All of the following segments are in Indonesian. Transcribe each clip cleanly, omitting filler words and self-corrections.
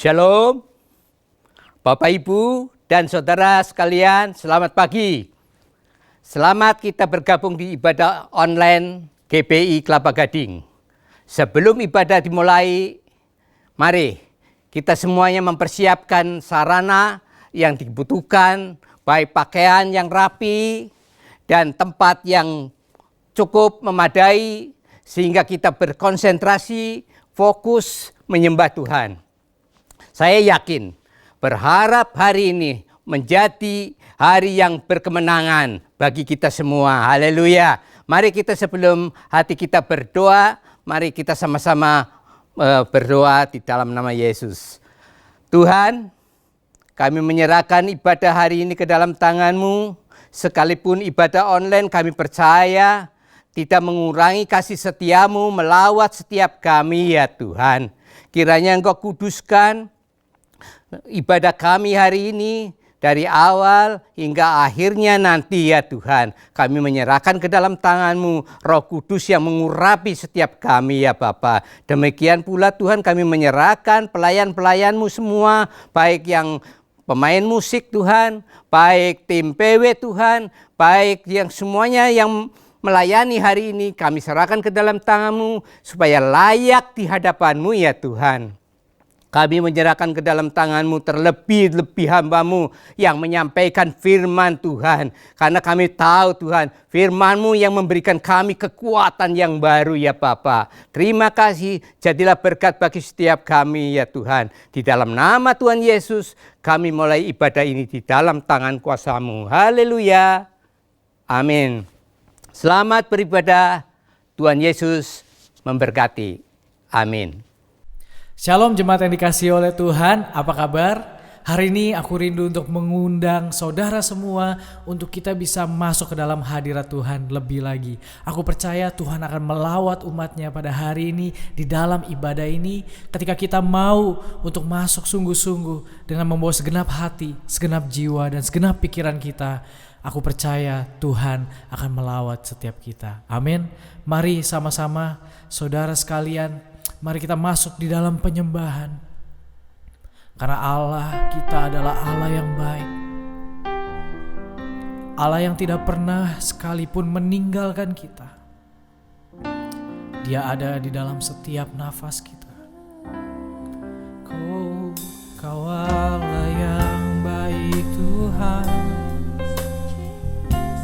Shalom, Bapak Ibu dan Saudara sekalian, selamat pagi. Selamat kita bergabung di ibadah online GPI Kelapa Gading. Sebelum ibadah dimulai, mari kita semuanya mempersiapkan sarana yang dibutuhkan, baik pakaian yang rapi dan tempat yang cukup memadai, sehingga kita berkonsentrasi, fokus menyembah Tuhan. Saya yakin, berharap hari ini menjadi hari yang berkemenangan bagi kita semua. Haleluya. Mari kita sebelum hati kita berdoa, mari kita sama-sama berdoa di dalam nama Yesus. Tuhan, kami menyerahkan ibadah hari ini ke dalam tangan-Mu. Sekalipun ibadah online, kami percaya tidak mengurangi kasih setia-Mu melawat setiap kami ya Tuhan. Kiranya Engkau kuduskan ibadah kami hari ini dari awal hingga akhirnya nanti ya Tuhan. Kami menyerahkan ke dalam tangan-Mu Roh Kudus yang mengurapi setiap kami ya Bapa. Demikian pula Tuhan, kami menyerahkan pelayan-pelayan-Mu semua, baik yang pemain musik Tuhan, baik tim PW Tuhan, baik yang semuanya yang melayani hari ini, kami serahkan ke dalam tangan-Mu supaya layak di hadapan-Mu ya Tuhan. Kami menyerahkan ke dalam tangan-Mu terlebih-lebih hamba-Mu yang menyampaikan firman Tuhan. Karena kami tahu Tuhan, firman-Mu yang memberikan kami kekuatan yang baru ya Bapa. Terima kasih, jadilah berkat bagi setiap kami ya Tuhan. Di dalam nama Tuhan Yesus, kami mulai ibadah ini di dalam tangan kuasa-Mu. Haleluya. Amin. Selamat beribadah, Tuhan Yesus memberkati. Amin. Shalom jemaat yang dikasihi oleh Tuhan, apa kabar? Hari ini aku rindu untuk mengundang saudara semua untuk kita bisa masuk ke dalam hadirat Tuhan lebih lagi. Aku percaya Tuhan akan melawat umatnya pada hari ini di dalam ibadah ini ketika kita mau untuk masuk sungguh-sungguh dengan membawa segenap hati, segenap jiwa dan segenap pikiran kita. Aku percaya Tuhan akan melawat setiap kita. Amin. Mari sama-sama saudara sekalian, mari kita masuk di dalam penyembahan. Karena Allah kita adalah Allah yang baik. Allah yang tidak pernah sekalipun meninggalkan kita. Dia ada di dalam setiap nafas kita. Kau Allah yang baik Tuhan.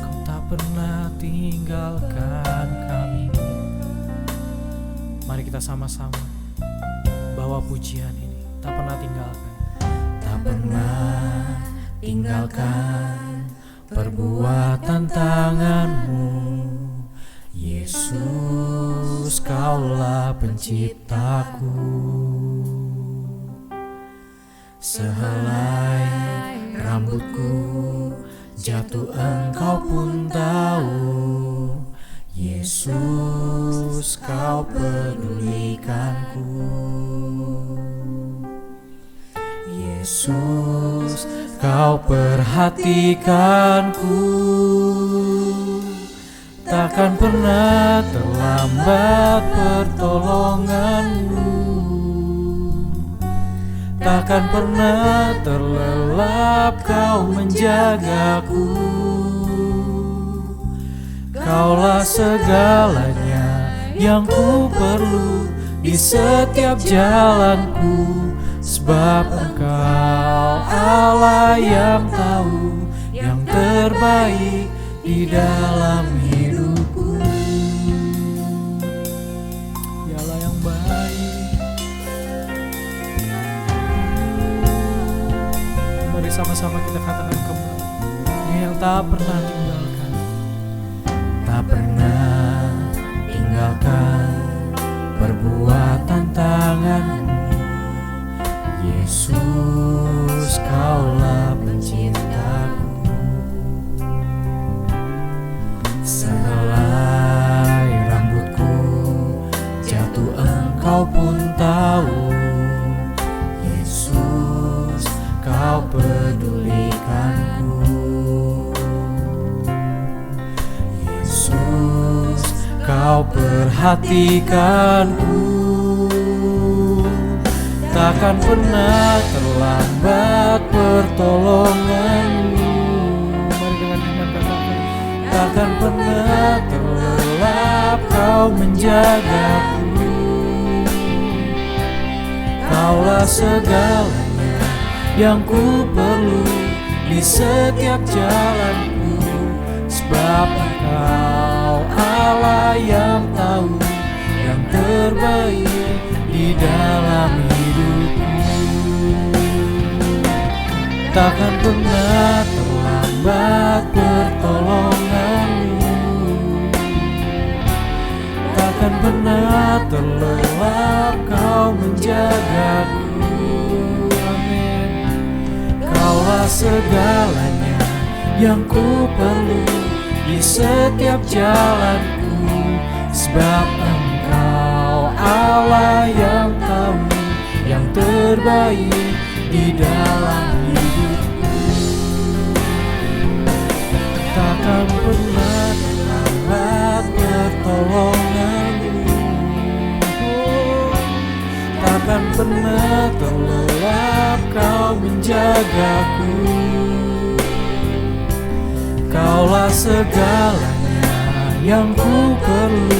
Kau tak pernah tinggalkan kami. Mari kita sama-sama bawa pujian ini. Tak pernah tinggalkan. Tak pernah tinggalkan perbuatan tangan-Mu. Yesus, Kaulah penciptaku. Sehelai rambutku jatuh Engkau pun tahu. Yesus, Kau pedulikanku. Yesus, Kau perhatikanku. Takkan pernah terlambat pertolongan-Mu. Takkan pernah terlelap Kau menjagaku. Kaulah segalanya yang ku perlu di setiap jalanku. Sebab Engkau Allah yang tahu yang terbaik di dalam hidupku. Dialah yang baik. Mari sama-sama kita katakan kembali. Dia yang tak pernah tinggalkan. Tak pernah tinggalkan perbuatan tangan-Mu. Yesus, Kaulah penciptaku. Sehelai rambutku jatuh Engkau pun tahu. Yesus, Kau pedulikanku. Yesus, Kau perhatikanku. takkan pernah terlambat pertolonganmu. Mari dengan iman katakan, takkan pernah terlelap kau menjagaku. Kaulah segalanya yang ku perlu di setiap jalanku, sebab Engkau Allah yang tahu yang terbaik di dalam hidupku. Takkan pernah terlambat pertolonganmu, takkan pernah terlelap kau menjagaku. Amin. Kaulah segalanya yang ku perlu di setiap jalanku, sebab Engkau Allah yang tahu yang terbaik di dalam hidupku. Takkan pernah terlambat pertolonganmu, takkan pernah terlelap kau menjagaku. Kaulah segalanya yang ku perlu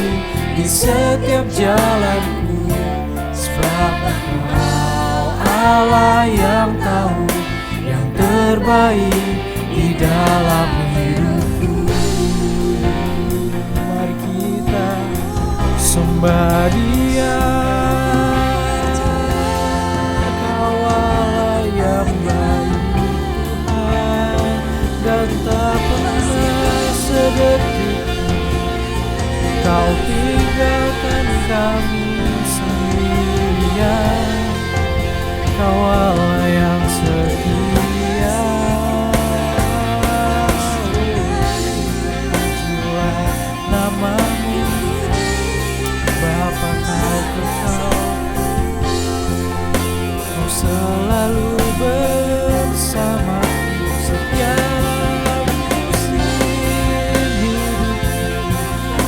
di setiap jalanku, sebab Engkau Allah yang tahu yang terbaik di dalam hidupku. Mari kita sembah Dia. Kau Allah yang baik Tuhan, dan tak pernah sedetik Kau tinggalkan kami sendirian. Kau Allah yang setia. Pujilah nama-Mu Bapa, Kau kekal, Kau selalu bersamaku setiap musim hidup.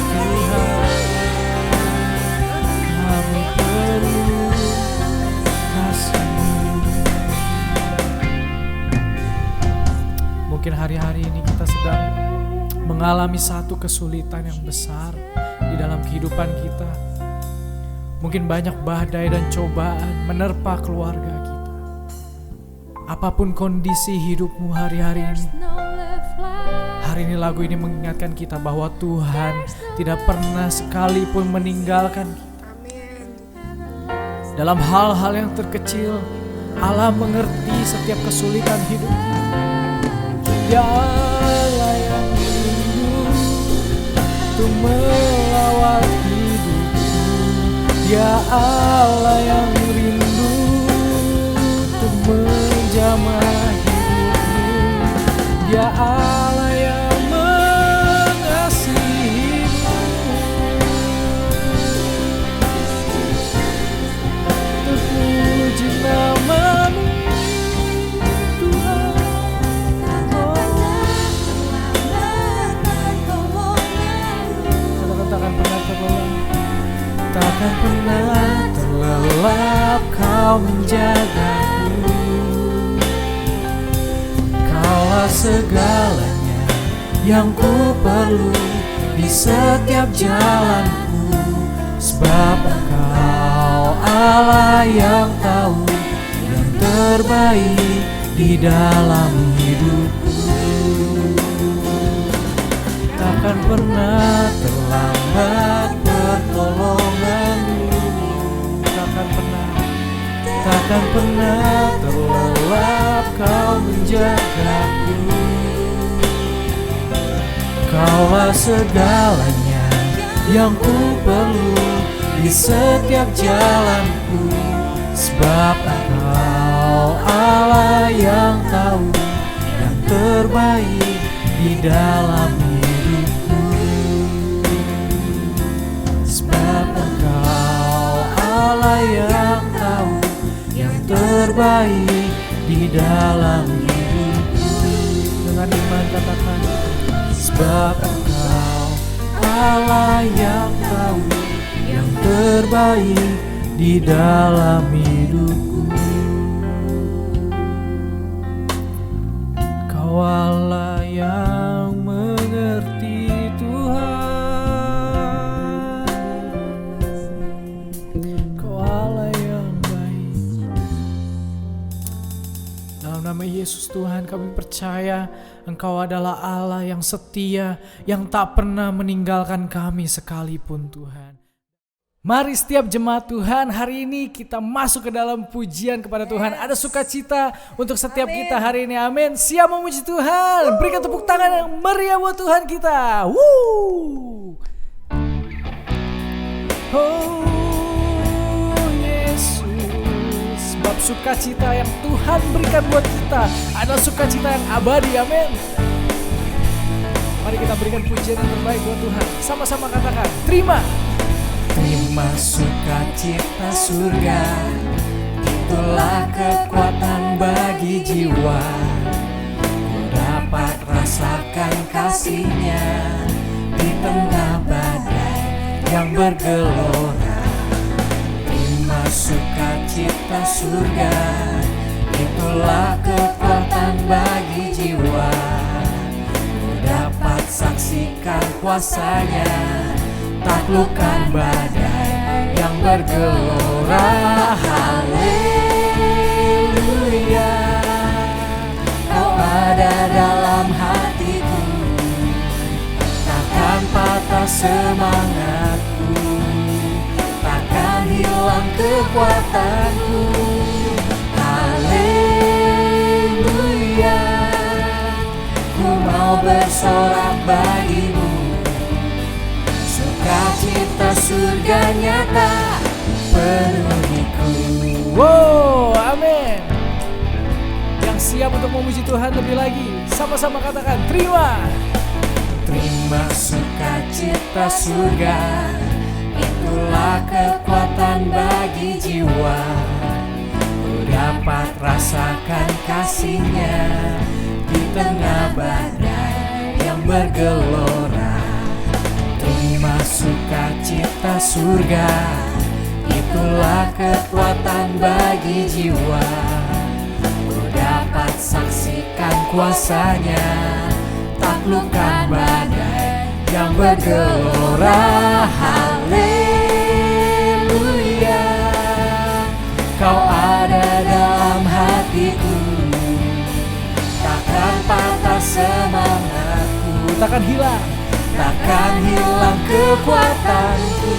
Tuhan, kami perlu kasih-Mu. Mungkin hari-hari ini kita sedang mengalami satu kesulitan yang besar di dalam kehidupan kita. Mungkin banyak badai dan cobaan menerpa keluarga kita. Apapun kondisi hidupmu hari-hari ini, hari ini lagu ini mengingatkan kita bahwa Tuhan tidak pernah sekalipun meninggalkan kita. Dalam hal-hal yang terkecil, Allah mengerti setiap kesulitan hidup kita. Ya Allah yang rindu untuk melawat hidupku, ya Allah yang rindu untuk menjamah hidupmu, ya Allah yang mengasihimu. Terpuji nama-Mu Tuhan. Takkan pernah terlelap, takkan pernah terlelap Kau menjagaku. Kaulah segalanya yang ku perlu di setiap jalanku, sebab Engkau Allah yang tahu yang terbaik di dalam hidupku. Takkan pernah terlambat pertolongan-Mu, takkan pernah terlelap Kau menjagaku. Kaulah segalanya yang ku perlu di setiap jalanku, sebab Engkau Allah yang tahu yang terbaik di dalam hidupku. Sebab Engkau Allah yang tahu yang terbaik di dalam hidupku. Dengan iman katakan, sebab Engkau Allah yang tahu yang terbaik di dalam hidupku. Kau Allah yang mengerti Tuhan, Kau Allah yang baik. Dalam nama Yesus Tuhan, kami percaya Engkau adalah Allah yang setia, yang tak pernah meninggalkan kami sekalipun Tuhan. Mari setiap jemaat Tuhan, hari ini kita masuk ke dalam pujian kepada Tuhan. Ada sukacita untuk setiap kita hari ini. Amin. Siap memuji Tuhan. Berikan tepuk tangan yang meriah buat Tuhan kita. Woo! Oh Yesus, sebab sukacita yang Tuhan berikan buat kita adalah sukacita yang abadi. Amin. Mari kita berikan pujian yang terbaik buat Tuhan. Sama-sama katakan, terima. Terima sukacita surga, itulah kekuatan bagi jiwa. Ku dapat rasakan kasih-Nya di tengah badai yang bergelora. Terima sukacita surga, itulah kekuatan bagi jiwa. Ku dapat saksikan kuasa-Nya, taklukkan badai yang bergelora. Haleluya, Kau ada dalam hatiku, takkan patah semangatku, takkan hilang kekuatanku. Haleluya, ku mau bersorak bagimu, sukacita surga nyata penuhiku. Wow, amin. Yang siap untuk memuji Tuhan lebih lagi, sama-sama katakan, terima. Terima sukacita surga, itulah kekuatan bagi jiwa. Ku dapat rasakan kasih-Nya di tengah badai yang bergelora. Terima sukacita surga, itulah kekuatan bagi jiwa. Ku dapat saksikan kuasa-Nya, taklukkan badai yang bergelora. Haleluya, Kau ada dalam hatiku, takkan patah semangatku, Takkan hilang, takkan hilang kekuatanku.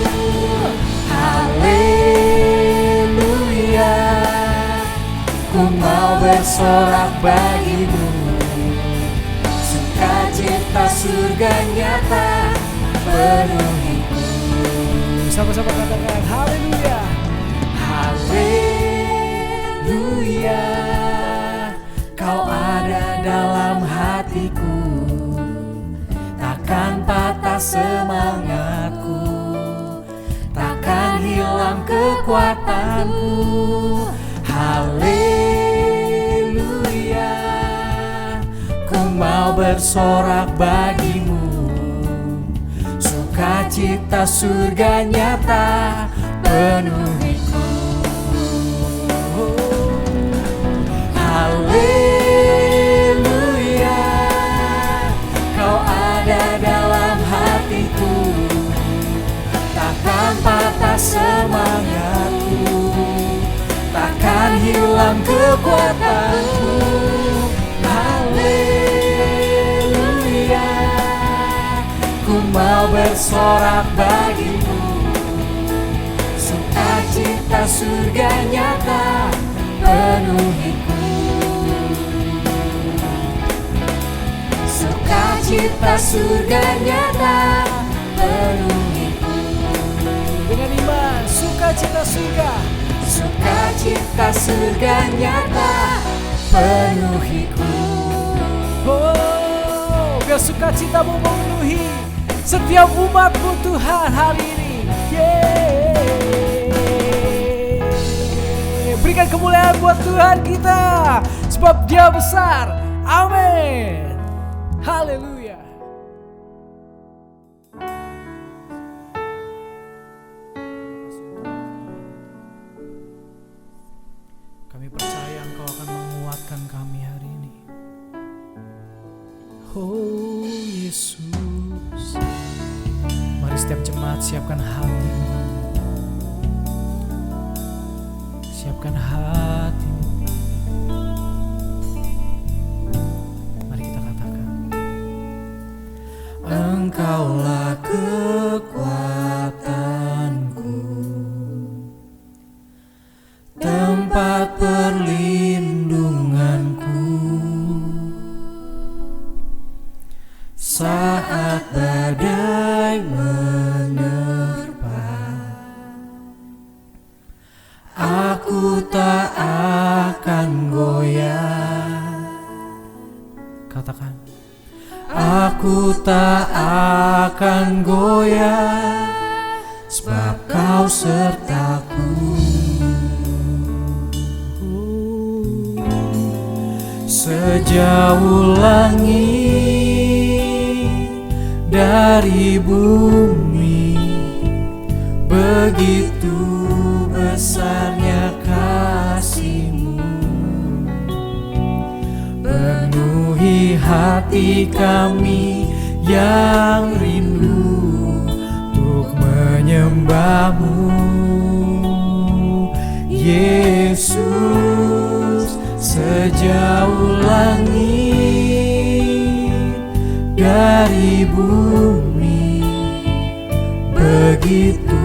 Haleluya, ku mau bersorak bagimu, sukacita surga nyata penuhiku. sama-sama katakan, haleluya. Haleluya, Kau ada dalam hatiku, takkan patah semangatku, takkan hilang kekuatanku. Haleluya, ku mau bersorak bagimu, sukacita surga nyata penuhiku. Haleluya, Kau ada dalam hatiku, takkan patah semangatku, takkan hilang kekuatanku. Haleluya, ku mau bersorak bagimu, sukacita surga nyata penuhiku. Sukacita surga nyata penuhiku. Dengan iman, sukacita surga, Sukacita surga nyata penuhiku. oh, biar sukacitamu memenuhi setiap umatmu Tuhan hari ini. Yeay. Berikan kemuliaan buat Tuhan kita, sebab Dia besar. Amin. Haleluya. setiap jemaat, siapkan hati. Siapkan hatimu. Mari kita katakan. Engkaulah kekuatanku, tempat perlindunganku, saat badai menerpa. Aku tak akan goyah. Katakan. Aku tak akan goyah, sebab Kau sertaku. Sejauh langit dari bumi, begitu besarnya kasih-Mu. Penuhi hati kami yang rindu untuk menyembah-Mu, Yesus. Sejauh langit dari bumi, begitu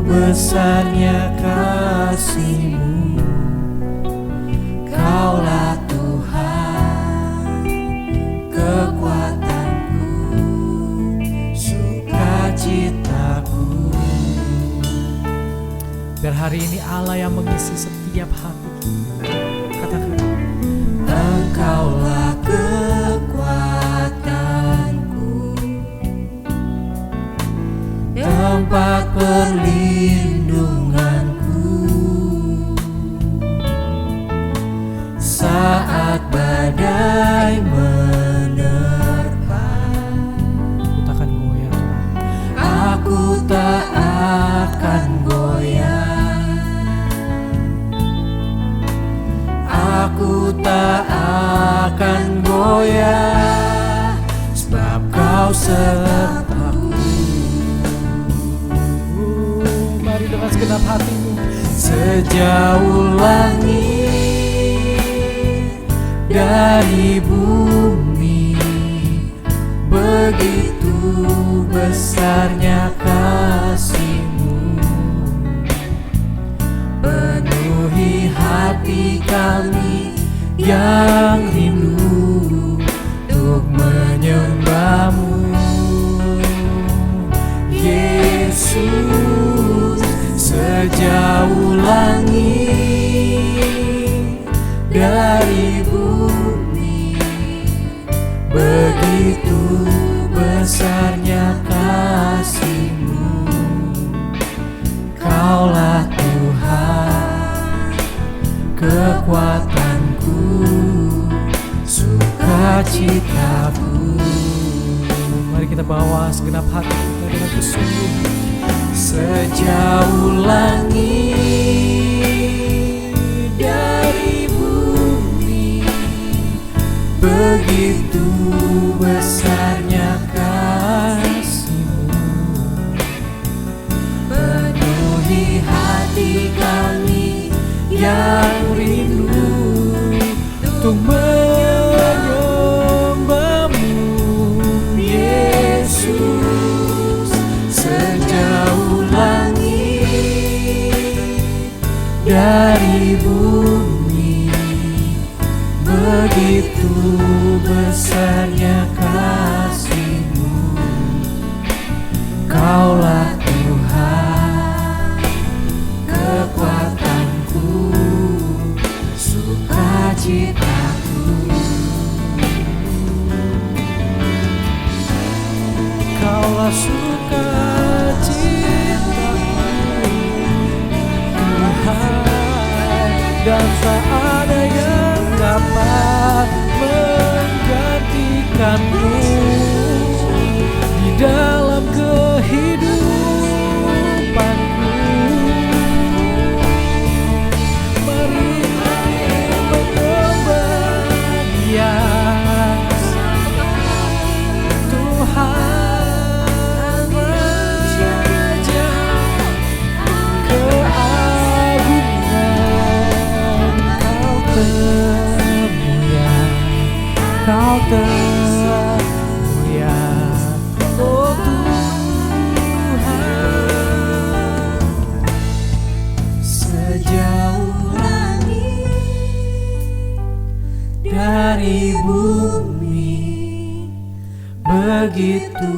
besarnya kasih-Mu. Kaulah Tuhan, kekuatanku, sukacitaku. Biar hari ini Allah yang mengisi setiap hati. Katakan. Engkaulah kekuatanku, tempat perlindunganku, saat badai menerpa. Aku takkan goyah. Aku tak akan goyah. Aku tak akan goyah, sebab Kau sertaku. Mari dengan segenap hatimu. Sejauh langit dari bumi, begitu besarnya kasih-Mu. Penuhi hati kami yang rindu untuk menyembah-Mu, Yesus. Sejauh langit dari bumi, begitu besarnya kasih-Mu. Kaulah Tuhan, kekuatanku, sukacitaku. Mari kita bawa segenap hati kita dengan kesungguhan. Sejauh langit dari bumi, begitu besarnya kasih-Mu. Penuhi hati kami yang rindu untuk menyembah-Mu, Yesus. Sejauh langit dari bumi, begitu besarnya kasih-Mu. Kaulah Tuhan, kekuatanku, sukacitaku. Kaulah sukacitaku, Tuhan, dan tak ada yang dapat menggantikan-Mu di dalam kehidupanku. Mari menyembah Dia, Tuhan dari bumi, begitu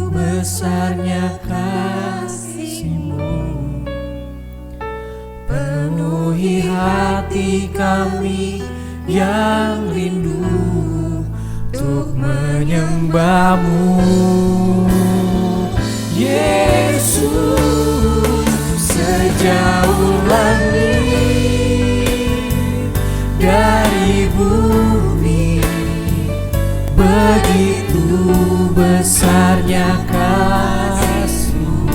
besarnya kasih-Mu. Penuhi hati kami yang rindu untuk menyembah-Mu. Yesus, sejauh langit dari bumi, begitu besarnya kasih-Mu.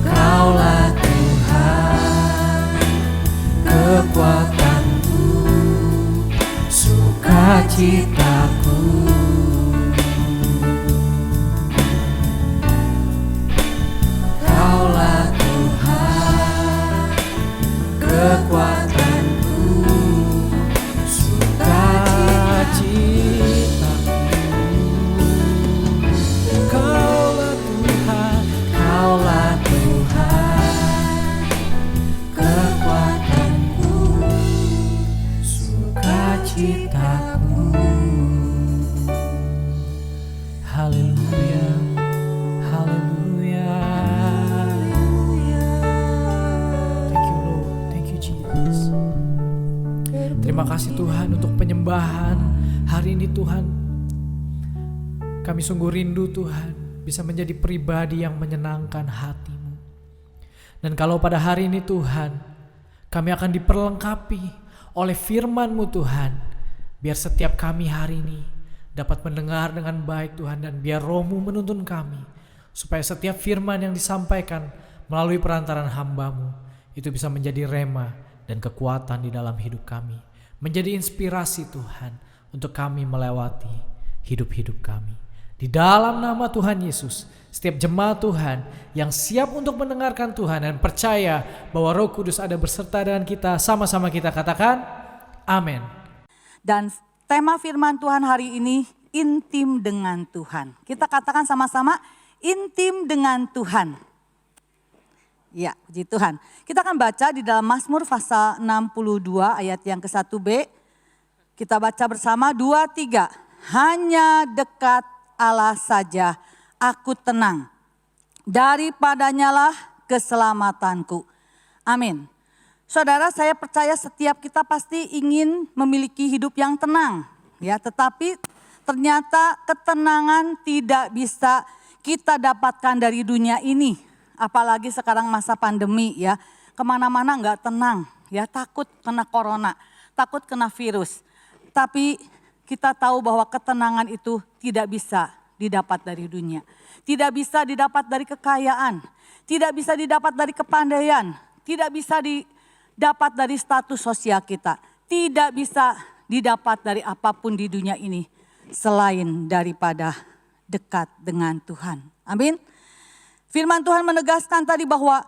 Kaulah Tuhan, kekuatanku, sukacitaku. Kaulah Tuhan, kekuatanku, sukacitaku. Kaulah Tuhan, Kaulah Tuhan, kekuatanku, sukacitaku. Haleluya, haleluya. Thank you Lord, thank you Jesus. Terima kasih Tuhan untuk penyembahan hari ini Tuhan. Kami sungguh rindu Tuhan bisa menjadi pribadi yang menyenangkan hati-Mu. Dan kalau pada hari ini Tuhan, kami akan diperlengkapi oleh firman-Mu Tuhan. Biar setiap kami hari ini dapat mendengar dengan baik Tuhan, dan biar Roh-Mu menuntun kami. Supaya setiap firman yang disampaikan melalui perantaran hamba-Mu itu bisa menjadi rema dan kekuatan di dalam hidup kami. Menjadi inspirasi Tuhan untuk kami melewati hidup-hidup kami. Di dalam nama Tuhan Yesus, setiap jemaat Tuhan yang siap untuk mendengarkan Tuhan dan percaya bahwa Roh Kudus ada berserta dengan kita, sama-sama kita katakan, amin. Dan tema firman Tuhan hari ini, intim dengan Tuhan. Kita katakan sama-sama, intim dengan Tuhan. Ya, puji Tuhan. Kita akan baca di dalam Mazmur pasal 62 ayat yang ke-1b. Kita baca bersama, 2, 3. Hanya dekat Allah saja aku tenang, daripadanya lah keselamatanku. Amin. Saudara, saya percaya setiap kita pasti ingin memiliki hidup yang tenang, ya. Tetapi ternyata ketenangan tidak bisa kita dapatkan dari dunia ini, apalagi sekarang masa pandemi, ya. Kemana-mana nggak tenang, ya. Takut kena corona, takut kena virus. Tapi kita tahu bahwa ketenangan itu tidak bisa didapat dari dunia. Tidak bisa didapat dari kekayaan. Tidak bisa didapat dari kepandaian. Tidak bisa didapat dari status sosial kita. Tidak bisa didapat dari apapun di dunia ini. Selain daripada dekat dengan Tuhan. Amin. Firman Tuhan menegaskan tadi bahwa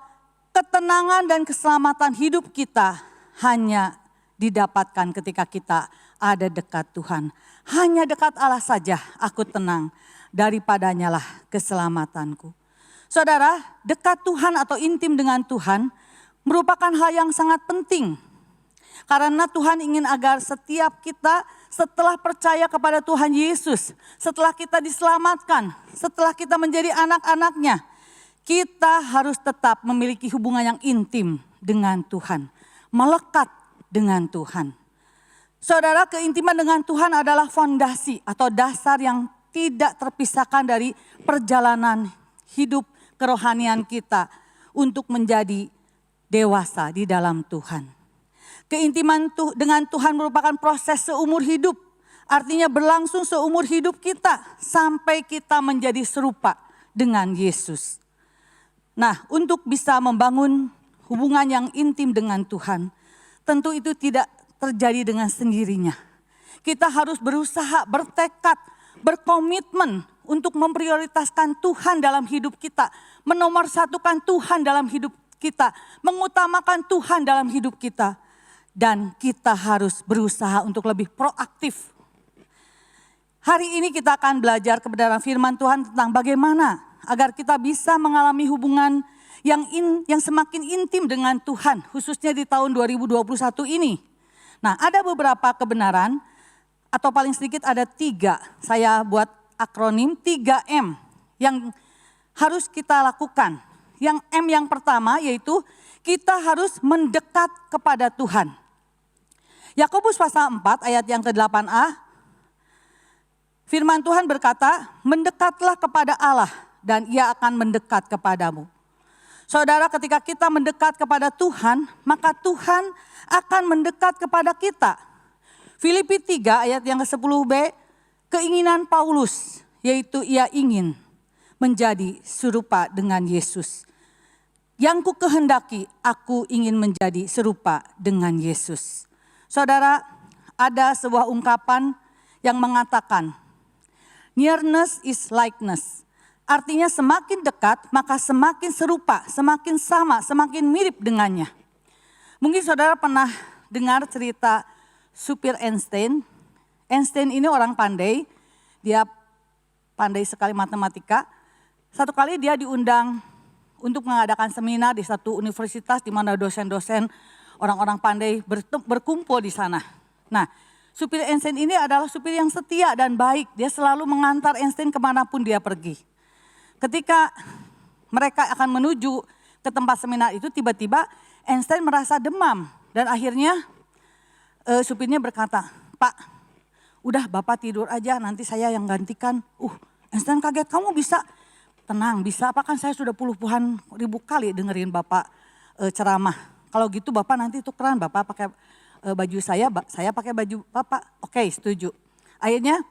ketenangan dan keselamatan hidup kita hanya didapatkan ketika kita ada dekat Tuhan. Hanya dekat Allah saja aku tenang, daripadanya lah keselamatanku. Saudara, dekat Tuhan atau intim dengan Tuhan merupakan hal yang sangat penting. Karena Tuhan ingin agar setiap kita setelah percaya kepada Tuhan Yesus, setelah kita diselamatkan, setelah kita menjadi anak-anaknya, kita harus tetap memiliki hubungan yang intim dengan Tuhan, melekat dengan Tuhan. Saudara, keintiman dengan Tuhan adalah fondasi atau dasar yang tidak terpisahkan dari perjalanan hidup kerohanian kita untuk menjadi dewasa di dalam Tuhan. Keintiman dengan Tuhan merupakan proses seumur hidup, artinya berlangsung seumur hidup kita sampai kita menjadi serupa dengan Yesus. Nah, untuk bisa membangun hubungan yang intim dengan Tuhan, tentu itu tidak terjadi dengan sendirinya. Kita harus berusaha, bertekad, berkomitmen untuk memprioritaskan Tuhan dalam hidup kita, menomorsatukan Tuhan dalam hidup kita, mengutamakan Tuhan dalam hidup kita. Dan kita harus berusaha untuk lebih proaktif. Hari ini kita akan belajar kebenaran firman Tuhan tentang bagaimana agar kita bisa mengalami hubungan yang semakin intim dengan Tuhan, khususnya di tahun 2021 ini. Nah, ada beberapa kebenaran atau paling sedikit ada 3, saya buat akronim 3M yang harus kita lakukan. Yang M yang pertama yaitu kita harus mendekat kepada Tuhan. Yakobus pasal 4 ayat yang ke-8a, firman Tuhan berkata, mendekatlah kepada Allah dan Ia akan mendekat kepadamu. Saudara, ketika kita mendekat kepada Tuhan, maka Tuhan akan mendekat kepada kita. Filipi 3 ayat yang ke-10b, keinginan Paulus, yaitu ia ingin menjadi serupa dengan Yesus. Yang ku kehendaki, aku ingin menjadi serupa dengan Yesus. Saudara, ada sebuah ungkapan yang mengatakan, nearness is likeness. Artinya semakin dekat, maka semakin serupa, semakin sama, semakin mirip dengannya. Mungkin saudara pernah dengar cerita supir Einstein. Einstein ini orang pandai, dia pandai sekali matematika. Satu kali dia diundang untuk mengadakan seminar di satu universitas di mana dosen-dosen orang-orang pandai berkumpul di sana. Nah, supir Einstein ini adalah supir yang setia dan baik. Dia selalu mengantar Einstein kemanapun dia pergi. Ketika mereka akan menuju ke tempat seminar itu, tiba-tiba Einstein merasa demam. Dan akhirnya supirnya berkata, Pak, udah Bapak tidur aja, nanti saya yang gantikan. Einstein kaget, kamu bisa? Tenang, bisa apa, kan saya sudah puluhan ribu kali dengerin Bapak ceramah. Kalau gitu Bapak nanti tukeran, Bapak pakai baju saya pakai baju Bapak. Oke, setuju. Akhirnya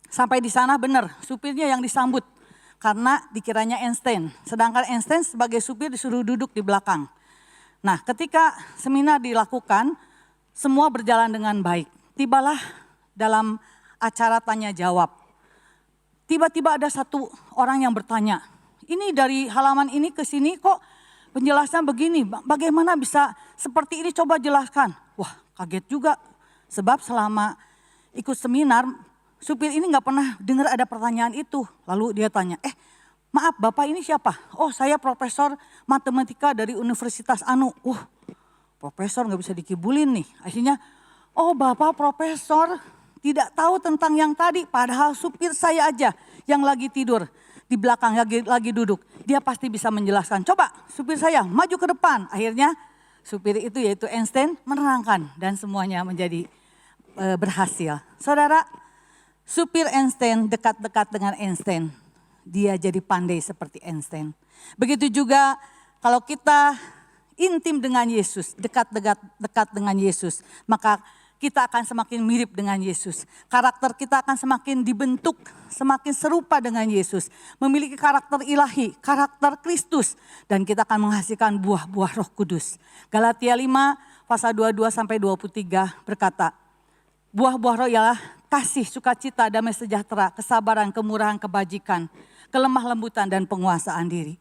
sampai di sana benar, supirnya yang disambut karena dikiranya Einstein. Sedangkan Einstein sebagai supir disuruh duduk di belakang. Nah, ketika seminar dilakukan, semua berjalan dengan baik. Tibalah dalam acara tanya jawab. Tiba-tiba ada satu orang yang bertanya, ini dari halaman ini ke sini kok penjelasan begini, bagaimana bisa seperti ini, coba jelaskan. Wah, kaget juga, sebab selama ikut seminar, supir ini gak pernah dengar ada pertanyaan itu. Lalu dia tanya, maaf Bapak ini siapa? Oh, saya profesor matematika dari Universitas Anu. Profesor gak bisa dikibulin nih. Akhirnya, oh Bapak profesor tidak tahu tentang yang tadi, padahal supir saya aja yang lagi tidur di belakang, lagi duduk. Dia pasti bisa menjelaskan. Coba supir saya maju ke depan. Akhirnya supir itu yaitu Einstein menerangkan dan semuanya menjadi berhasil. Saudara, supir Einstein dekat-dekat dengan Einstein. Dia jadi pandai seperti Einstein. Begitu juga kalau kita intim dengan Yesus, dekat dengan Yesus, maka kita akan semakin mirip dengan Yesus. Karakter kita akan semakin dibentuk, semakin serupa dengan Yesus. Memiliki karakter ilahi, karakter Kristus. Dan kita akan menghasilkan buah-buah Roh Kudus. Galatia 5 pasal 22-23 berkata, buah-buah roh ialah kasih, sukacita, damai sejahtera, kesabaran, kemurahan, kebajikan, kelemah lembutan dan penguasaan diri.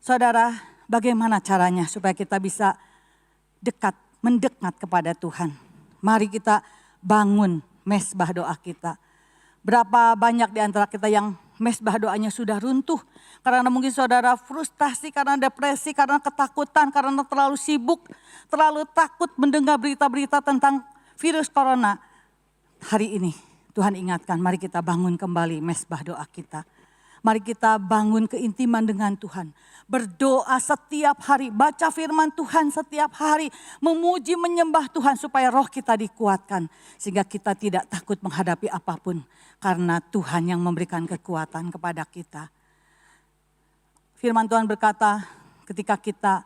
Saudara, bagaimana caranya supaya kita bisa mendekat kepada Tuhan? Mari kita bangun mesbah doa kita. Berapa banyak di antara kita yang mesbah doanya sudah runtuh. Karena mungkin saudara frustasi, karena depresi, karena ketakutan, karena terlalu sibuk, terlalu takut mendengar berita-berita tentang virus corona. Hari ini Tuhan ingatkan, mari kita bangun kembali mesbah doa kita. Mari kita bangun keintiman dengan Tuhan. Berdoa setiap hari, baca firman Tuhan setiap hari. Memuji, menyembah Tuhan supaya roh kita dikuatkan. Sehingga kita tidak takut menghadapi apapun. Karena Tuhan yang memberikan kekuatan kepada kita. Firman Tuhan berkata, ketika kita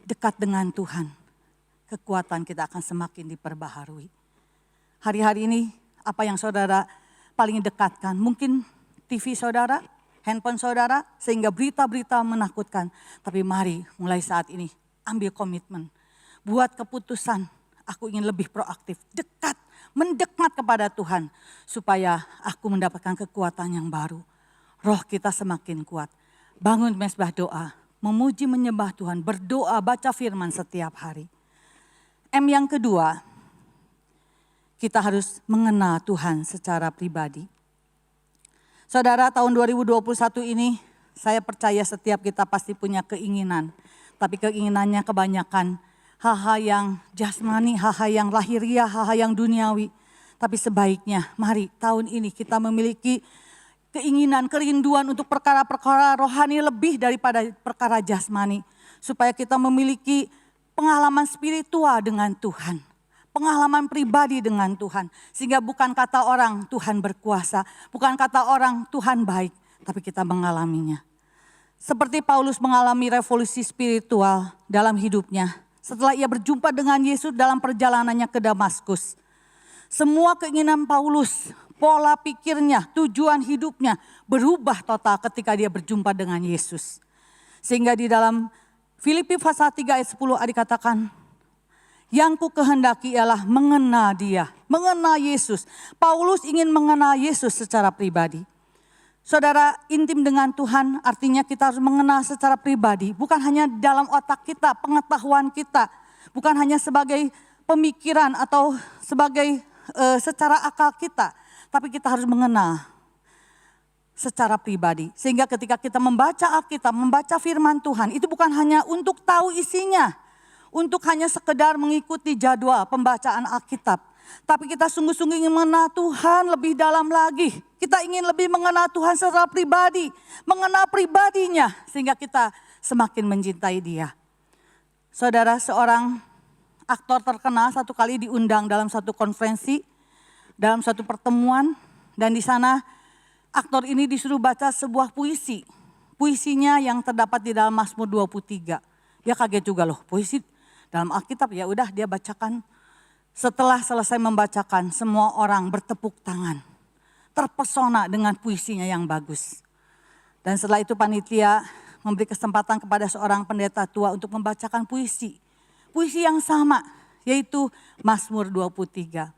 dekat dengan Tuhan, kekuatan kita akan semakin diperbaharui. Hari-hari ini apa yang saudara paling dekatkan? Mungkin TV saudara, handphone saudara, sehingga berita-berita menakutkan. Tapi mari mulai saat ini ambil komitmen. Buat keputusan, aku ingin lebih proaktif, mendekat kepada Tuhan. Supaya aku mendapatkan kekuatan yang baru. Roh kita semakin kuat. Bangun mesbah doa, memuji menyembah Tuhan, berdoa, baca firman setiap hari. M yang kedua, kita harus mengenal Tuhan secara pribadi. Saudara, tahun 2021 ini saya percaya setiap kita pasti punya keinginan. Tapi keinginannya kebanyakan hal-hal yang jasmani, hal-hal yang lahiriah, hal-hal yang duniawi. Tapi sebaiknya mari tahun ini kita memiliki keinginan, kerinduan untuk perkara-perkara rohani lebih daripada perkara jasmani. Supaya kita memiliki pengalaman spiritual dengan Tuhan. Pengalaman pribadi dengan Tuhan. Sehingga bukan kata orang Tuhan berkuasa, bukan kata orang Tuhan baik, tapi kita mengalaminya. Seperti Paulus mengalami revolusi spiritual dalam hidupnya. Setelah ia berjumpa dengan Yesus dalam perjalanannya ke Damaskus. Semua keinginan Paulus, pola pikirnya, tujuan hidupnya berubah total ketika dia berjumpa dengan Yesus. Sehingga di dalam Filipi pasal 3 ayat 10 dikatakan, yang ku kehendaki ialah mengenal dia, mengenal Yesus. Paulus ingin mengenal Yesus secara pribadi. Saudara, intim dengan Tuhan artinya kita harus mengenal secara pribadi. Bukan hanya dalam otak kita, pengetahuan kita. Bukan hanya sebagai pemikiran atau sebagai secara akal kita. Tapi kita harus mengenal secara pribadi. Sehingga ketika kita membaca Alkitab, membaca firman Tuhan, itu bukan hanya untuk tahu isinya. Untuk hanya sekedar mengikuti jadwal pembacaan Alkitab. Tapi kita sungguh-sungguh ingin mengenal Tuhan lebih dalam lagi. Kita ingin lebih mengenal Tuhan secara pribadi. Mengenal pribadinya sehingga kita semakin mencintai dia. Saudara, seorang aktor terkenal satu kali diundang dalam satu konferensi, dalam satu pertemuan, dan di sana aktor ini disuruh baca sebuah puisi. Puisinya yang terdapat di dalam Mazmur 23. Dia kaget juga loh, puisi dalam Alkitab, ya udah dia bacakan. Setelah selesai membacakan, semua orang bertepuk tangan. Terpesona dengan puisinya yang bagus. Dan setelah itu panitia memberi kesempatan kepada seorang pendeta tua untuk membacakan puisi. Puisi yang sama, yaitu Mazmur 23.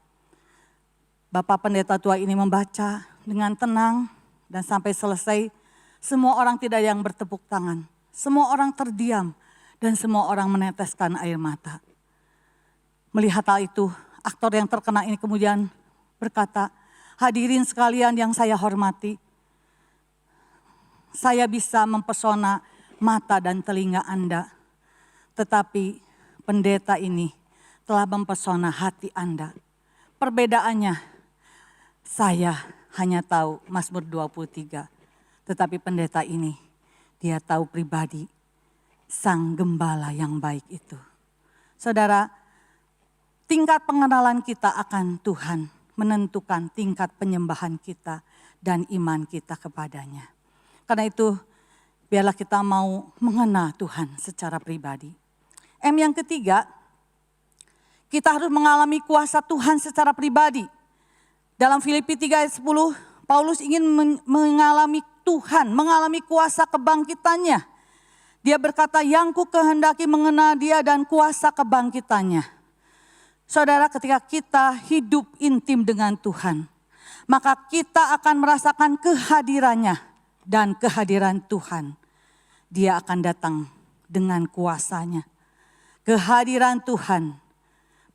Bapak pendeta tua ini membaca dengan tenang dan sampai selesai semua orang tidak ada yang bertepuk tangan. Semua orang terdiam dan semua orang meneteskan air mata. Melihat hal itu, aktor yang terkenal ini kemudian berkata, hadirin sekalian yang saya hormati, saya bisa mempesona mata dan telinga Anda, tetapi pendeta ini telah mempesona hati Anda. Perbedaannya, saya hanya tahu Mazmur 23, tetapi pendeta ini dia tahu pribadi sang gembala yang baik itu. Saudara, tingkat pengenalan kita akan Tuhan menentukan tingkat penyembahan kita dan iman kita kepadanya. Karena itu, biarlah kita mau mengenal Tuhan secara pribadi. Yang ketiga, kita harus mengalami kuasa Tuhan secara pribadi. Dalam Filipi 3 ayat 10, Paulus ingin mengalami Tuhan, mengalami kuasa kebangkitannya. Dia berkata, yang ku kehendaki mengenal dia dan kuasa kebangkitannya. Saudara, ketika kita hidup intim dengan Tuhan, maka kita akan merasakan kehadirannya dan kehadiran Tuhan. Dia akan datang dengan kuasanya. Kehadiran Tuhan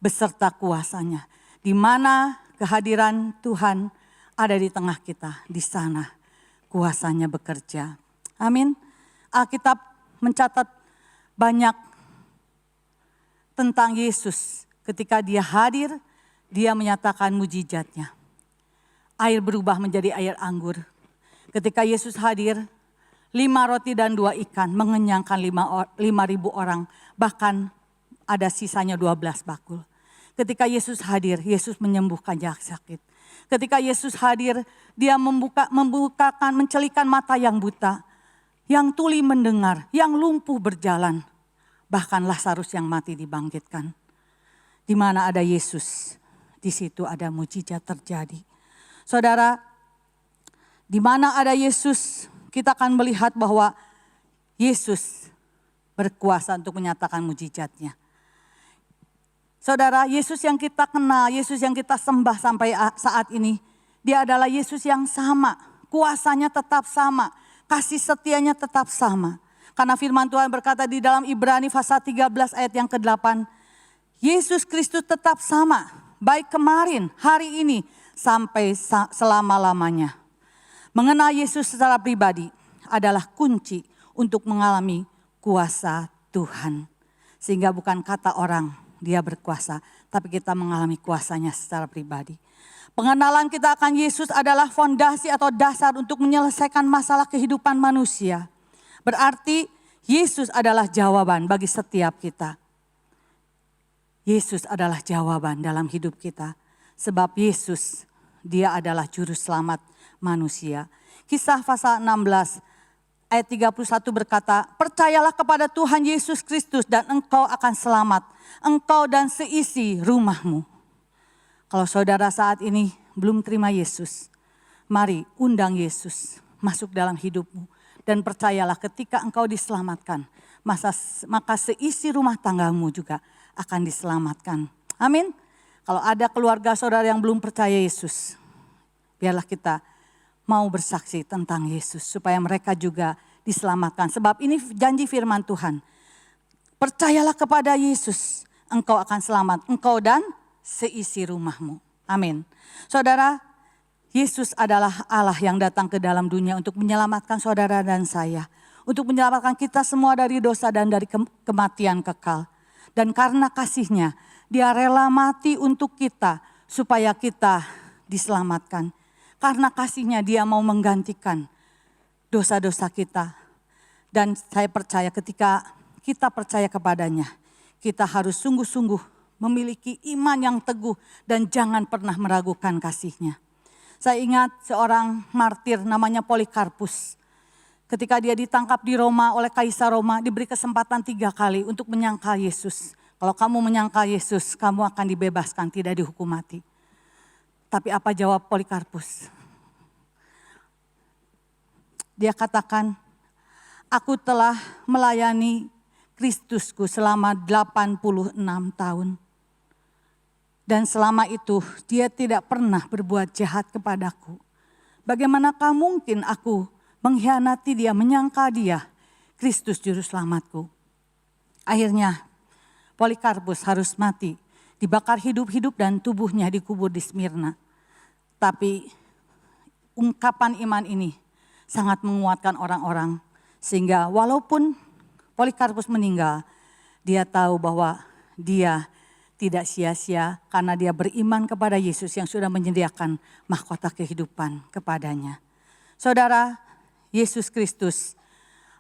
beserta kuasanya. Di mana kehadiran Tuhan ada di tengah kita, di sana kuasanya bekerja. Amin. Alkitab mencatat banyak tentang Yesus. Ketika dia hadir, dia menyatakan mujizatnya. Air berubah menjadi air anggur. Ketika Yesus hadir, 5 roti dan 2 ikan mengenyangkan 5.000 orang. Bahkan ada sisanya 12 bakul. Ketika Yesus hadir, Yesus menyembuhkan yang sakit. Ketika Yesus hadir, dia mencelikan mata yang buta. Yang tuli mendengar, yang lumpuh berjalan. Bahkan Lazarus yang mati dibangkitkan. Di mana ada Yesus, di situ ada mujizat terjadi. Saudara, di mana ada Yesus, kita akan melihat bahwa Yesus berkuasa untuk menyatakan mujizatnya. Saudara, Yesus yang kita kenal, Yesus yang kita sembah sampai saat ini, dia adalah Yesus yang sama, kuasanya tetap sama, kasih setianya tetap sama. Karena firman Tuhan berkata di dalam Ibrani pasal 13 ayat yang ke-8, Yesus Kristus tetap sama, baik kemarin, hari ini, sampai selama-lamanya. Mengenal Yesus secara pribadi adalah kunci untuk mengalami kuasa Tuhan. Sehingga bukan kata orang, dia berkuasa, tapi kita mengalami kuasanya secara pribadi. Pengenalan kita akan Yesus adalah fondasi atau dasar untuk menyelesaikan masalah kehidupan manusia. Berarti Yesus adalah jawaban bagi setiap kita. Yesus adalah jawaban dalam hidup kita. Sebab Yesus, dia adalah juru selamat manusia. Kisah pasal 16 ayat 31 berkata, percayalah kepada Tuhan Yesus Kristus dan engkau akan selamat. Engkau dan seisi rumahmu. Kalau saudara saat ini belum terima Yesus, mari undang Yesus masuk dalam hidupmu. Dan percayalah ketika engkau diselamatkan, maka seisi rumah tanggamu juga akan diselamatkan. Amin. Kalau ada keluarga saudara yang belum percaya Yesus, biarlah kita mau bersaksi tentang Yesus supaya mereka juga diselamatkan. Sebab ini janji firman Tuhan. Percayalah kepada Yesus, engkau akan selamat, engkau dan seisi rumahmu. Amin. Saudara, Yesus adalah Allah yang datang ke dalam dunia untuk menyelamatkan saudara dan saya. Untuk menyelamatkan kita semua dari dosa dan dari kematian kekal. Dan karena kasihnya, dia rela mati untuk kita supaya kita diselamatkan. Karena kasihnya dia mau menggantikan dosa-dosa kita. Dan saya percaya ketika kita percaya kepadanya, kita harus sungguh-sungguh memiliki iman yang teguh dan jangan pernah meragukan kasihnya. Saya ingat seorang martir namanya Polikarpus. Ketika dia ditangkap di Roma oleh Kaisar Roma, diberi kesempatan 3 kali untuk menyangkal Yesus. Kalau kamu menyangkal Yesus, kamu akan dibebaskan, tidak dihukum mati. Tapi apa jawab Polikarpus? Dia katakan, aku telah melayani Kristusku selama 86 tahun. Dan selama itu dia tidak pernah berbuat jahat kepadaku. Bagaimanakah mungkin aku mengkhianati dia, menyangka dia Kristus juru selamatku. Akhirnya Polikarpus harus mati, dibakar hidup-hidup dan tubuhnya dikubur di Smyrna. Tapi ungkapan iman ini sangat menguatkan orang-orang. Sehingga walaupun Polikarpus meninggal, dia tahu bahwa dia tidak sia-sia karena dia beriman kepada Yesus yang sudah menyediakan mahkota kehidupan kepadanya. Saudara, Yesus Kristus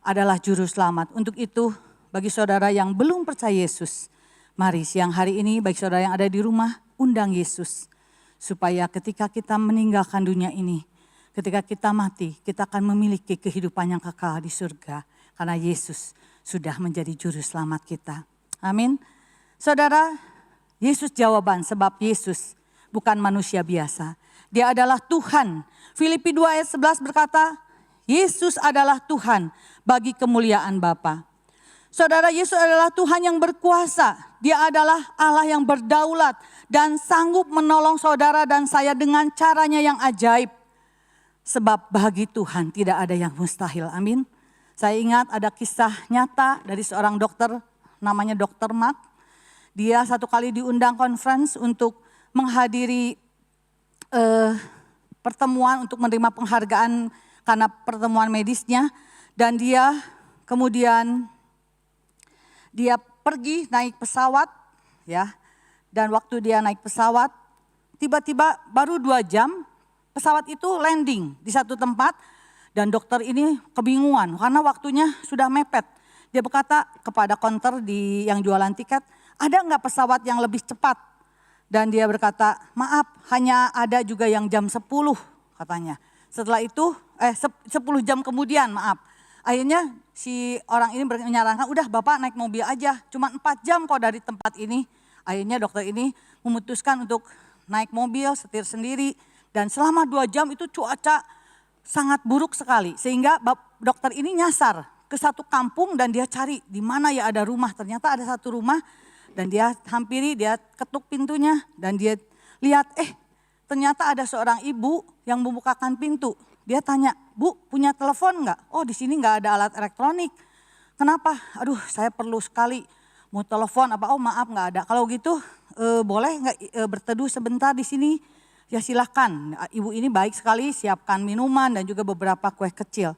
adalah juru selamat. Untuk itu bagi saudara yang belum percaya Yesus, mari siang hari ini bagi saudara yang ada di rumah, undang Yesus. Supaya ketika kita meninggalkan dunia ini, ketika kita mati, kita akan memiliki kehidupan yang kekal di surga. Karena Yesus sudah menjadi juru selamat kita. Amin. Saudara, Yesus jawaban sebab Yesus bukan manusia biasa. Dia adalah Tuhan. Filipi 2 ayat 11 berkata, Yesus adalah Tuhan bagi kemuliaan Bapa. Saudara, Yesus adalah Tuhan yang berkuasa. Dia adalah Allah yang berdaulat dan sanggup menolong saudara dan saya dengan caranya yang ajaib. Sebab bagi Tuhan tidak ada yang mustahil. Amin. Saya ingat ada kisah nyata dari seorang dokter namanya Dr. Mark. Dia satu kali diundang conference untuk menghadiri pertemuan untuk menerima penghargaan karena pertemuan medisnya. Dan dia kemudian dia pergi naik pesawat ya. Dan waktu dia naik pesawat tiba-tiba baru 2 jam pesawat itu landing di satu tempat. Dan dokter ini kebingungan karena waktunya sudah mepet. Dia berkata kepada konter yang jualan tiket, ada enggak pesawat yang lebih cepat? Dan dia berkata, maaf hanya ada juga yang jam 10 katanya. Setelah itu 10 jam kemudian maaf. Akhirnya si orang ini menyarankan udah bapak naik mobil aja. Cuma 4 jam kok dari tempat ini. Akhirnya dokter ini memutuskan untuk naik mobil setir sendiri. Dan selama 2 jam itu cuaca sangat buruk sekali. Sehingga dokter ini nyasar ke satu kampung dan dia cari di mana ya ada rumah. Ternyata ada satu rumah dan dia hampiri, dia ketuk pintunya. Dan dia lihat ternyata ada seorang ibu yang membukakan pintu. Dia tanya, Bu punya telepon enggak? Oh di sini enggak ada alat elektronik. Kenapa? Aduh saya perlu sekali mau telepon apa? Oh maaf enggak ada. Kalau gitu boleh enggak berteduh sebentar di sini? Ya silakan, ibu ini baik sekali siapkan minuman dan juga beberapa kue kecil.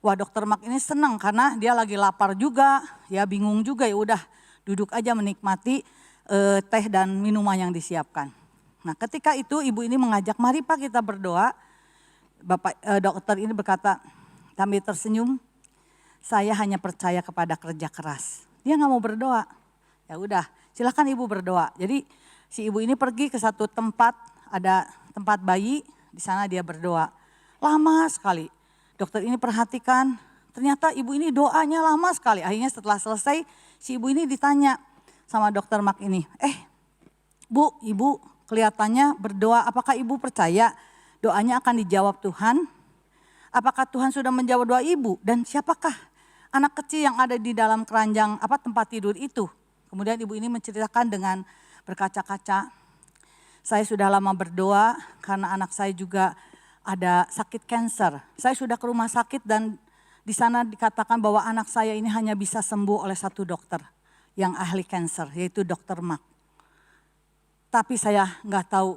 Wah dokter Mark ini senang karena dia lagi lapar juga, ya bingung juga ya udah duduk aja menikmati teh dan minuman yang disiapkan. Nah ketika itu ibu ini mengajak, mari Pak kita berdoa. Dokter ini berkata, kami tersenyum, saya hanya percaya kepada kerja keras. Dia nggak mau berdoa. Ya udah, silakan ibu berdoa. Jadi si ibu ini pergi ke satu tempat, ada tempat bayi, di sana dia berdoa. Lama sekali. Dokter ini perhatikan, ternyata ibu ini doanya lama sekali. Akhirnya setelah selesai, si ibu ini ditanya sama dokter Mark ini, Bu, ibu kelihatannya berdoa, apakah ibu percaya doanya akan dijawab Tuhan? Apakah Tuhan sudah menjawab doa ibu? Dan siapakah anak kecil yang ada di dalam keranjang tempat tidur itu? Kemudian ibu ini menceritakan dengan berkaca-kaca, saya sudah lama berdoa karena anak saya juga ada sakit kanker. Saya sudah ke rumah sakit dan di sana dikatakan bahwa anak saya ini hanya bisa sembuh oleh satu dokter yang ahli kanker, yaitu dokter Mark. Tapi saya nggak tahu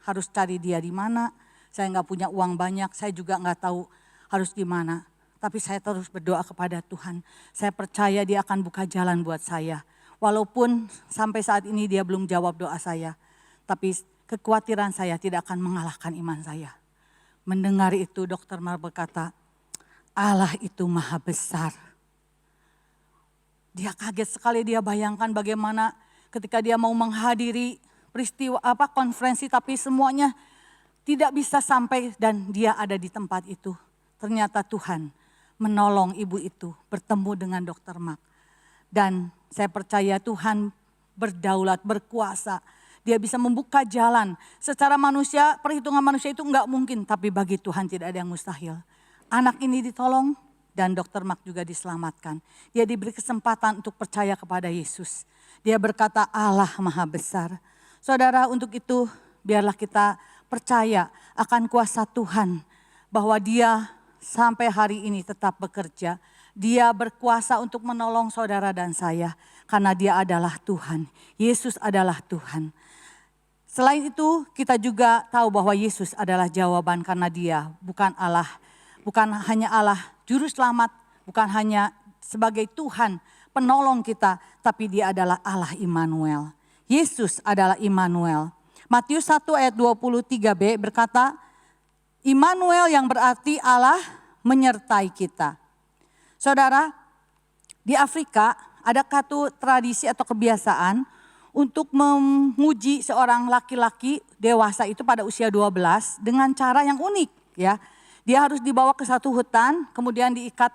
harus cari dia di mana. Saya nggak punya uang banyak, saya juga nggak tahu harus gimana. Tapi saya terus berdoa kepada Tuhan. Saya percaya dia akan buka jalan buat saya. Walaupun sampai saat ini dia belum jawab doa saya. Tapi kekhawatiran saya tidak akan mengalahkan iman saya. Mendengar itu dokter Mar berkata, Allah itu maha besar. Dia kaget sekali, dia bayangkan bagaimana ketika dia mau menghadiri peristiwa konferensi tapi semuanya tidak bisa sampai dan dia ada di tempat itu. Ternyata Tuhan menolong ibu itu bertemu dengan dokter Mark. Dan saya percaya Tuhan berdaulat, berkuasa. Dia bisa membuka jalan. Secara manusia, perhitungan manusia itu enggak mungkin. Tapi bagi Tuhan tidak ada yang mustahil. Anak ini ditolong dan dokter Mark juga diselamatkan. Dia diberi kesempatan untuk percaya kepada Yesus. Dia berkata Allah maha besar. Saudara, untuk itu biarlah kita percaya akan kuasa Tuhan, bahwa dia sampai hari ini tetap bekerja. Dia berkuasa untuk menolong saudara dan saya karena dia adalah Tuhan. Yesus adalah Tuhan. Selain itu kita juga tahu bahwa Yesus adalah jawaban karena dia bukan Allah, bukan hanya Allah juru selamat, bukan hanya sebagai Tuhan penolong kita, tapi dia adalah Allah Immanuel. Yesus adalah Immanuel. Matius 1 ayat 23b berkata, Immanuel yang berarti Allah menyertai kita. Saudara, di Afrika ada satu tradisi atau kebiasaan untuk memuji seorang laki-laki dewasa itu pada usia 12 dengan cara yang unik ya. Dia harus dibawa ke satu hutan, kemudian diikat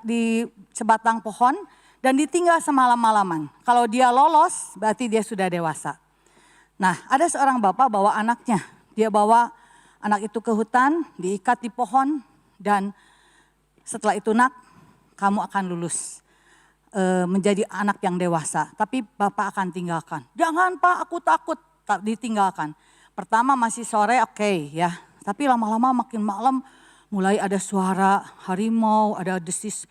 di sebatang pohon dan ditinggal semalam-malaman. Kalau dia lolos berarti dia sudah dewasa. Nah, ada seorang bapak bawa anaknya. Dia bawa anak itu ke hutan, diikat di pohon dan setelah itu nak, kamu akan lulus menjadi anak yang dewasa. Tapi bapak akan tinggalkan. Jangan Pak, aku takut. Tak ditinggalkan. Pertama masih sore oke, ya. Tapi lama-lama makin malam mulai ada suara harimau, ada desis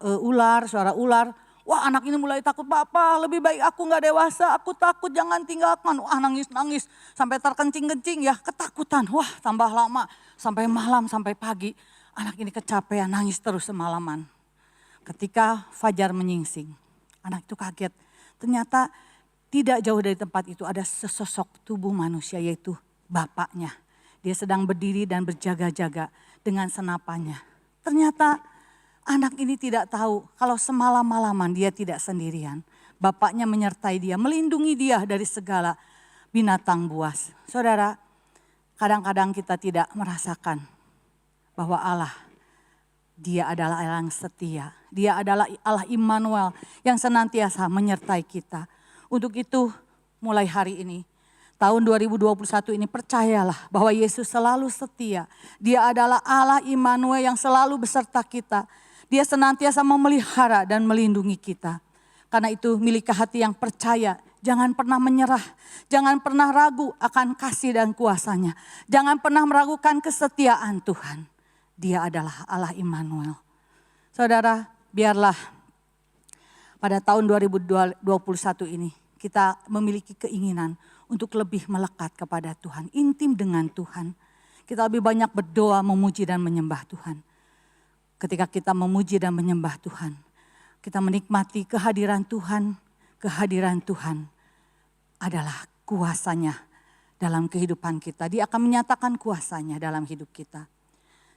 ular, suara ular. Wah anak ini mulai takut, Bapak lebih baik aku gak dewasa, aku takut jangan tinggalkan. Wah nangis-nangis sampai terkencing-kencing ya, ketakutan. Wah tambah lama sampai malam, sampai pagi. Anak ini kecapean, nangis terus semalaman. Ketika fajar menyingsing, anak itu kaget. Ternyata tidak jauh dari tempat itu ada sesosok tubuh manusia yaitu bapaknya. Dia sedang berdiri dan berjaga-jaga dengan senapannya. Ternyata anak ini tidak tahu kalau semalam-malaman dia tidak sendirian. Bapaknya menyertai dia, melindungi dia dari segala binatang buas. Saudara, kadang-kadang kita tidak merasakan bahwa Allah, dia adalah Allah yang setia. Dia adalah Allah Immanuel yang senantiasa menyertai kita. Untuk itu mulai hari ini, tahun 2021 ini percayalah bahwa Yesus selalu setia. Dia adalah Allah Immanuel yang selalu beserta kita. Dia senantiasa memelihara dan melindungi kita. Karena itu miliki hati yang percaya. Jangan pernah menyerah. Jangan pernah ragu akan kasih dan kuasanya. Jangan pernah meragukan kesetiaan Tuhan. Dia adalah Allah Immanuel. Saudara, biarlah pada tahun 2021 ini kita memiliki keinginan untuk lebih melekat kepada Tuhan. Intim dengan Tuhan. Kita lebih banyak berdoa, memuji dan menyembah Tuhan. Ketika kita memuji dan menyembah Tuhan, kita menikmati kehadiran Tuhan, adalah kuasanya dalam kehidupan kita. Dia akan menyatakan kuasanya dalam hidup kita.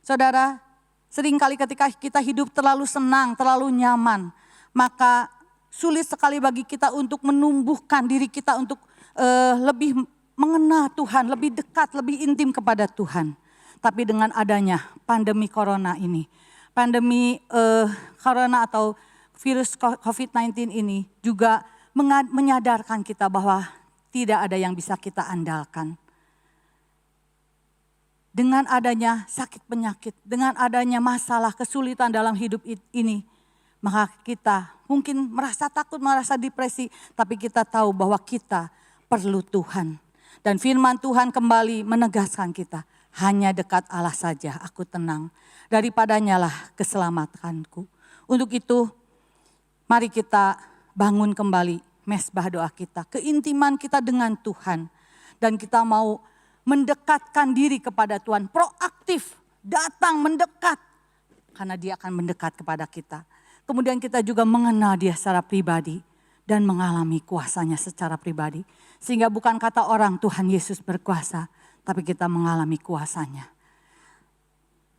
Saudara, seringkali ketika kita hidup terlalu senang, terlalu nyaman, maka sulit sekali bagi kita untuk menumbuhkan diri kita untuk lebih mengenal Tuhan, lebih dekat, lebih intim kepada Tuhan. Tapi dengan adanya pandemi corona ini, pandemi corona atau virus COVID-19 ini juga menyadarkan kita bahwa tidak ada yang bisa kita andalkan. Dengan adanya sakit penyakit, dengan adanya masalah kesulitan dalam hidup ini, maka kita mungkin merasa takut, merasa depresi, tapi kita tahu bahwa kita perlu Tuhan. Dan firman Tuhan kembali menegaskan kita, hanya dekat Allah saja aku tenang, daripadanya lah keselamatanku. Untuk itu, mari kita bangun kembali mesbah doa kita, keintiman kita dengan Tuhan. Dan kita mau mendekatkan diri kepada Tuhan, proaktif, datang mendekat. Karena dia akan mendekat kepada kita. Kemudian kita juga mengenal dia secara pribadi dan mengalami kuasanya secara pribadi. Sehingga bukan kata orang Tuhan Yesus berkuasa, tapi kita mengalami kuasanya.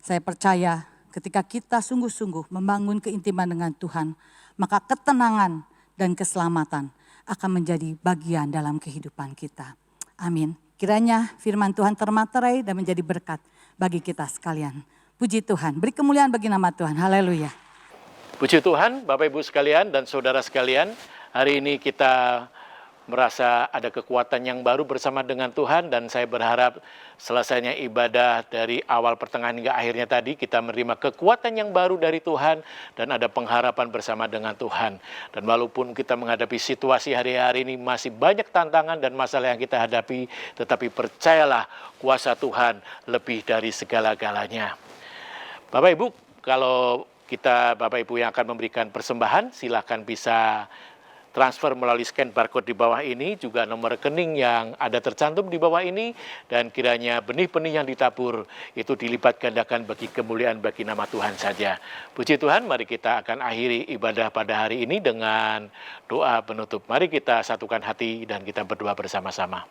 Saya percaya ketika kita sungguh-sungguh membangun keintiman dengan Tuhan, maka ketenangan dan keselamatan akan menjadi bagian dalam kehidupan kita. Amin. Kiranya firman Tuhan termaterai dan menjadi berkat bagi kita sekalian. Puji Tuhan, beri kemuliaan bagi nama Tuhan. Haleluya. Puji Tuhan, Bapak Ibu sekalian dan saudara sekalian, hari ini kita merasa ada kekuatan yang baru bersama dengan Tuhan, dan saya berharap selesainya ibadah dari awal pertengahan hingga akhirnya tadi kita menerima kekuatan yang baru dari Tuhan dan ada pengharapan bersama dengan Tuhan. Dan walaupun kita menghadapi situasi hari-hari ini masih banyak tantangan dan masalah yang kita hadapi, tetapi percayalah kuasa Tuhan lebih dari segala-galanya. Bapak Ibu, kalau Bapak Ibu yang akan memberikan persembahan, silakan bisa transfer melalui scan barcode di bawah ini, juga nomor rekening yang ada tercantum di bawah ini, dan kiranya benih-benih yang ditabur itu dilipat gandakan bagi kemuliaan bagi nama Tuhan saja. Puji Tuhan, mari kita akan akhiri ibadah pada hari ini dengan doa penutup. Mari kita satukan hati dan kita berdoa bersama-sama.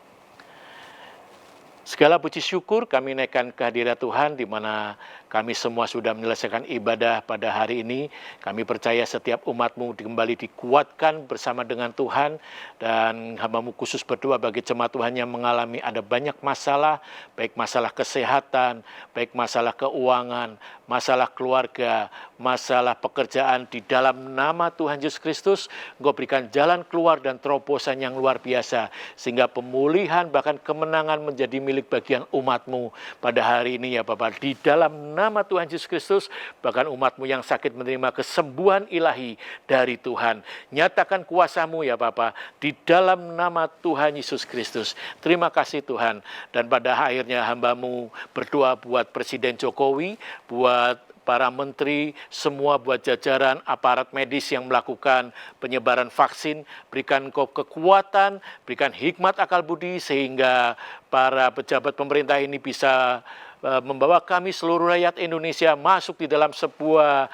Segala puji syukur kami naikkan kehadirat Tuhan di mana kami semua sudah menyelesaikan ibadah pada hari ini. Kami percaya setiap umat-Mu kembali dikuatkan bersama dengan Tuhan. Dan hamba-Mu khusus berdoa bagi jemaat Tuhan yang mengalami ada banyak masalah, baik masalah kesehatan, baik masalah keuangan, masalah keluarga, masalah pekerjaan. Di dalam nama Tuhan Yesus Kristus, Engkau berikan jalan keluar dan terobosan yang luar biasa. Sehingga pemulihan bahkan kemenangan menjadi milik bagian umat-Mu pada hari ini ya Bapak. Di dalam nama Tuhan Yesus Kristus, bahkan umat-Mu yang sakit menerima kesembuhan ilahi dari Tuhan. Nyatakan kuasa-Mu ya Bapak, di dalam nama Tuhan Yesus Kristus. Terima kasih Tuhan. Dan pada akhirnya hamba-Mu berdoa buat Presiden Jokowi, buat para menteri, semua buat jajaran aparat medis yang melakukan penyebaran vaksin. Berikan Engkau kekuatan, berikan hikmat akal budi sehingga para pejabat pemerintah ini bisa membawa kami seluruh rakyat Indonesia masuk di dalam sebuah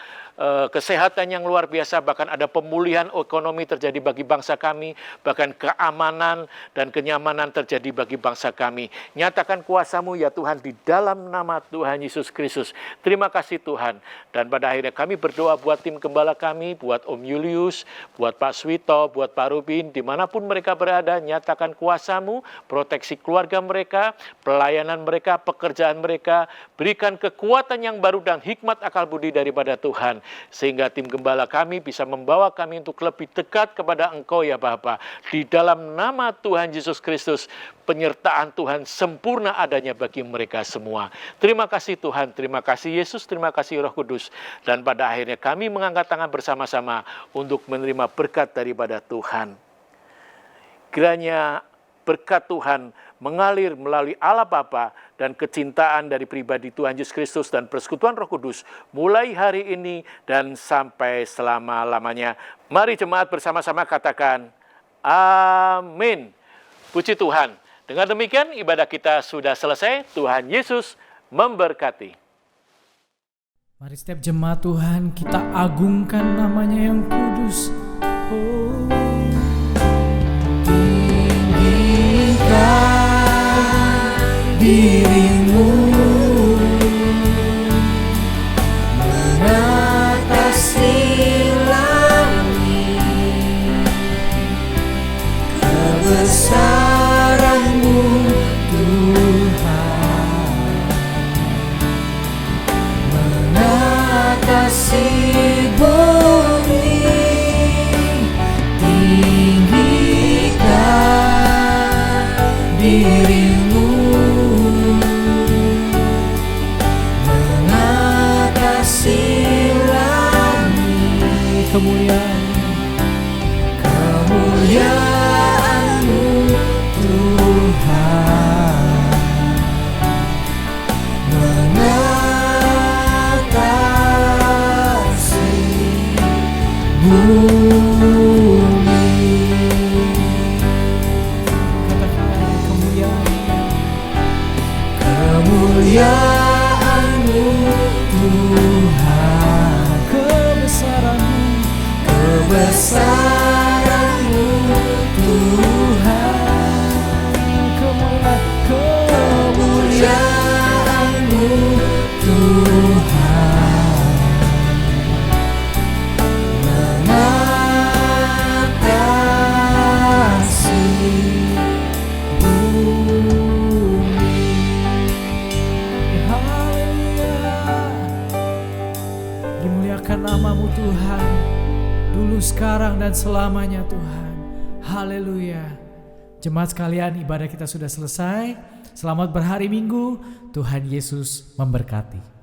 kesehatan yang luar biasa, bahkan ada pemulihan ekonomi terjadi bagi bangsa kami, bahkan keamanan dan kenyamanan terjadi bagi bangsa kami. Nyatakan kuasa-Mu ya Tuhan di dalam nama Tuhan Yesus Kristus. Terima kasih Tuhan. Dan pada akhirnya kami berdoa buat tim gembala kami, buat Om Julius, buat Pak Swito, buat Pak Rubin, dimanapun mereka berada, nyatakan kuasa-Mu, proteksi keluarga mereka, pelayanan mereka, pekerjaan mereka, berikan kekuatan yang baru dan hikmat akal budi daripada Tuhan. Sehingga tim gembala kami bisa membawa kami untuk lebih dekat kepada Engkau ya Bapa. Di dalam nama Tuhan Yesus Kristus, penyertaan Tuhan sempurna adanya bagi mereka semua. Terima kasih Tuhan, terima kasih Yesus, terima kasih Roh Kudus. Dan pada akhirnya kami mengangkat tangan bersama-sama untuk menerima berkat daripada Tuhan. Kiranya berkat Tuhan mengalir melalui Allah Bapa dan kecintaan dari pribadi Tuhan Yesus Kristus dan persekutuan Roh Kudus mulai hari ini dan sampai selama-lamanya. Mari jemaat bersama-sama katakan amin. Puji Tuhan. Dengan demikian ibadah kita sudah selesai. Tuhan Yesus memberkati. Mari setiap jemaat Tuhan kita agungkan namanya yang kudus. Oh, tinggi dirimu mengatasi langit, kebesaran-Mu Tuhan mengatasi bumi, tinggikan dirimu mengatasi langit, kemuliaan-Mu Tuhan mengatasi bumi. Katakan Kemuliaan-Mu Tuhan, kebesaran-Mu Tuhan, kemuliaan-Mu Tuhan mengatasi bumi. Haleluya. Dimuliakan nama-Mu Tuhan, dulu, sekarang, dan selamanya Tuhan. Haleluya. Jemaat sekalian, ibadah kita sudah selesai. Selamat berhari Minggu. Tuhan Yesus memberkati.